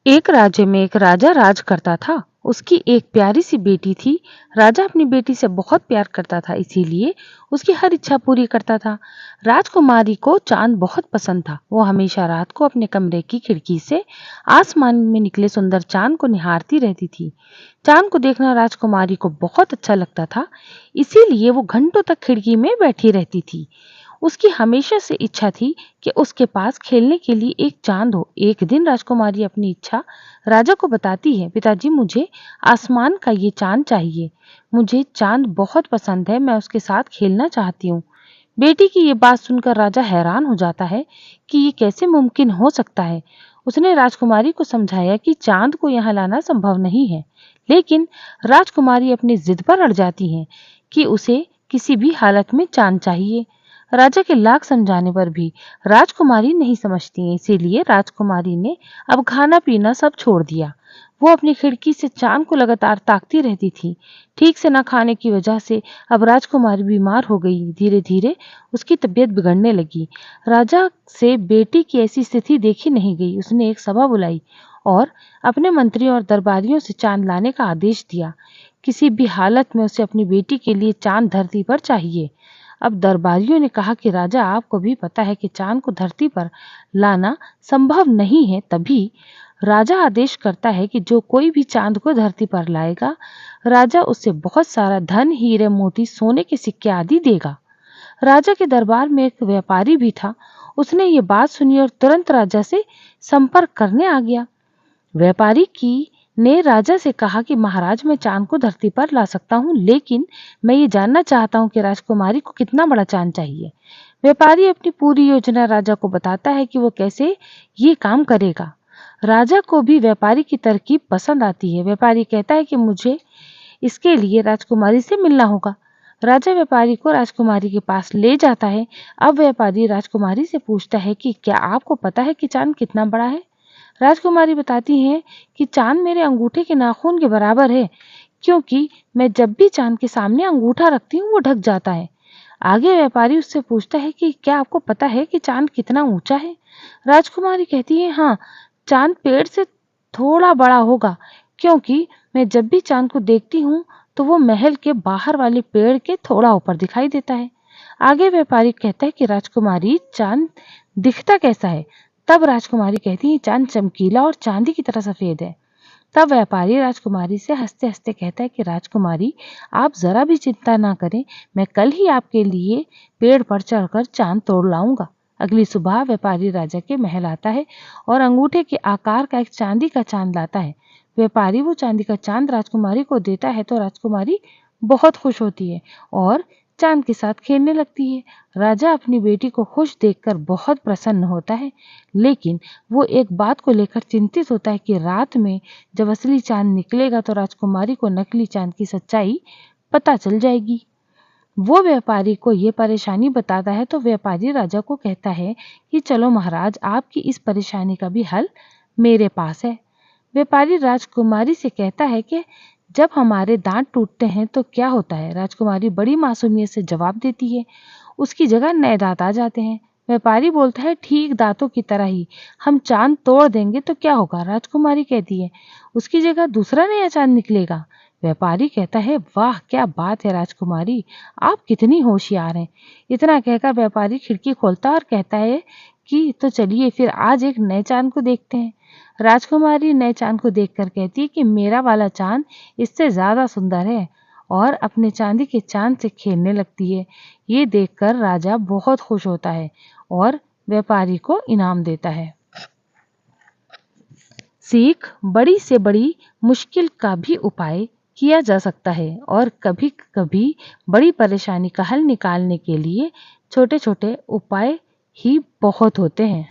एक राज्य में एक राजा राज करता था। उसकी एक प्यारी सी बेटी थी। राजा अपनी बेटी से बहुत प्यार करता था, इसीलिए उसकी हर इच्छा पूरी करता था। राजकुमारी को चांद बहुत पसंद था। वो हमेशा रात को अपने कमरे की खिड़की से आसमान में निकले सुंदर चांद को निहारती रहती थी। चांद को देखना राजकुमारी को बहुत अच्छा लगता था, इसीलिए वो घंटों तक खिड़की में बैठी रहती थी। उसकी हमेशा से इच्छा थी कि उसके पास खेलने के लिए एक चांद हो। एक दिन राजकुमारी अपनी इच्छा राजा को बताती है, पिताजी मुझे आसमान का ये चांद चाहिए। मुझे चांद बहुत पसंद है, मैं उसके साथ खेलना चाहती हूँ। बेटी की ये बात सुनकर राजा हैरान हो जाता है कि ये कैसे मुमकिन हो सकता है। उसने राजकुमारी को समझाया कि चांद को यहाँ लाना संभव नहीं है, लेकिन राजकुमारी अपनी जिद पर अड़ जाती है कि उसे किसी भी हालत में चांद चाहिए। राजा के लाख समझाने पर भी राजकुमारी नहीं समझती है, इसीलिए राजकुमारी ने अब खाना पीना सब छोड़ दिया। वो अपनी खिड़की से चांद को लगातार ताकती रहती थी। ठीक से न खाने की वजह से अब राजकुमारी बीमार हो गई। धीरे धीरे उसकी तबीयत बिगड़ने लगी। राजा से बेटी की ऐसी स्थिति देखी नहीं गई। उसने एक सभा बुलाई और अपने मंत्रियों और दरबारियों से चांद लाने का आदेश दिया। किसी भी हालत में उसे अपनी बेटी के लिए चांद धरती पर चाहिए। अब दरबारियों ने कहा कि राजा, आपको भी पता है कि चांद को धरती पर लाना संभव नहीं है। तभी राजा आदेश करता है कि जो कोई भी चांद को धरती पर लाएगा, राजा उसे बहुत सारा धन, हीरे मोती, सोने के सिक्के आदि देगा। राजा के दरबार में एक व्यापारी भी था। उसने ये बात सुनी और तुरंत राजा से संपर्क करने आ गया। व्यापारी की ने राजा से कहा कि महाराज, मैं चांद को धरती पर ला सकता हूँ, लेकिन मैं ये जानना चाहता हूँ कि राजकुमारी को कितना बड़ा चांद चाहिए। व्यापारी अपनी पूरी योजना राजा को बताता है कि वो कैसे ये काम करेगा। राजा को भी व्यापारी की तरकीब पसंद आती है। व्यापारी कहता है कि मुझे इसके लिए राजकुमारी से मिलना होगा। राजा व्यापारी को राजकुमारी के पास ले जाता है। अब व्यापारी राजकुमारी से पूछता है कि क्या आपको पता है कि चांद कितना बड़ा है? राजकुमारी बताती हैं कि चांद मेरे अंगूठे के नाखून के बराबर है, क्योंकि मैं जब भी चांद के सामने अंगूठा रखती हूँ वो ढक जाता है। आगे व्यापारी उससे पूछता है कि क्या आपको पता है कि चांद कितना ऊंचा है? राजकुमारी कहती है, हाँ, चांद पेड़ से थोड़ा बड़ा होगा, क्योंकि मैं जब भी चांद को देखती हूँ तो वो महल के बाहर वाले पेड़ के थोड़ा ऊपर दिखाई देता है। आगे व्यापारी कहता है कि राजकुमारी, चांद दिखता कैसा है? तब राजकुमारी कहती है, चांद चमकीला और चांदी की तरह सफेद है। तब व्यापारी राजकुमारी से हंसते हंसते कहता है कि राजकुमारी, आप जरा भी चिंता ना करें, मैं कल ही आपके लिए पेड़ पर चढ़कर चांद तोड़ लाऊंगा। अगली सुबह व्यापारी राजा के महल आता है और अंगूठे के आकार का एक चांदी का चांद लाता है। व्यापारी वो चांदी का चांद राजकुमारी को देता है तो राजकुमारी बहुत खुश होती है और चांद के साथ खेलने लगती है। राजा अपनी बेटी को खुश देखकर बहुत प्रसन्न होता है, लेकिन वो एक बात को लेकर चिंतित होता है कि रात में जब असली चांद निकलेगा तो राजकुमारी को नकली चांद की सच्चाई पता चल जाएगी। वो व्यापारी को ये परेशानी बताता है तो व्यापारी राजा को कहता है कि चलो महाराज, आपकी इस परेशानी का भी हल मेरे पास है। व्यापारी राजकुमारी से कहता है कि जब हमारे दांत टूटते हैं तो क्या होता है? राजकुमारी बड़ी मासूमियत से जवाब देती है, उसकी जगह नए दांत आ जाते हैं। व्यापारी बोलता है, ठीक दांतों की तरह ही हम चांद तोड़ देंगे तो क्या होगा? राजकुमारी कहती है, उसकी जगह दूसरा नया चांद निकलेगा। व्यापारी कहता है, वाह क्या बात है राजकुमारी, आप कितनी होशियार हैं। इतना कहकर व्यापारी खिड़की खोलता और कहता है कि तो चलिए फिर आज एक नए चांद को देखते हैं। राजकुमारी नए चांद को देखकर कहती है कि मेरा वाला चांद इससे ज्यादा सुंदर है और अपने चांदी के चांद से खेलने लगती है। ये देखकर राजा बहुत खुश होता है और व्यापारी को इनाम देता है। सीख, बड़ी से बड़ी मुश्किल का भी उपाय किया जा सकता है और कभी कभी बड़ी परेशानी का हल निकालने के लिए छोटे छोटे उपाय ही बहुत होते हैं।